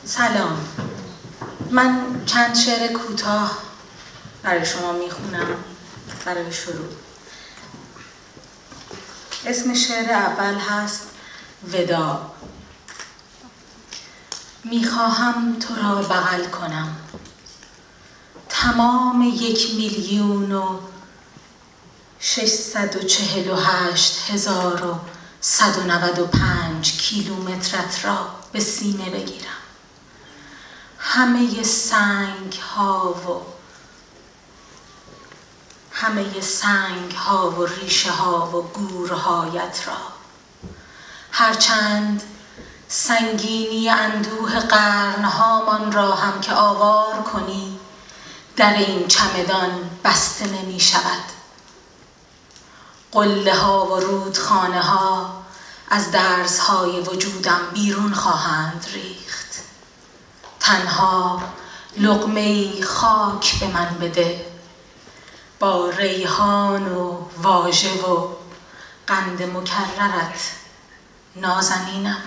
سلام، من چند شعر کوتاه برای شما میخونم برای شروع. اسم شعر اول هست وداع. میخواهم تو را بغل کنم، تمام 1,648,195 کیلومترت را به سینه بگیرم. همه سنگ ها و ریشه ها و گورهایت را، هرچند سنگینی اندوه قرنهامان را هم که آوار کنی، در این چمدان بسته نمی شود. قله ها و رودخانه ها از درزهای وجودم بیرون خواهند ریخت. تنها لقمه‌ای خاک به من بده، با ریحان و واژه و قند مکررت نازنینم.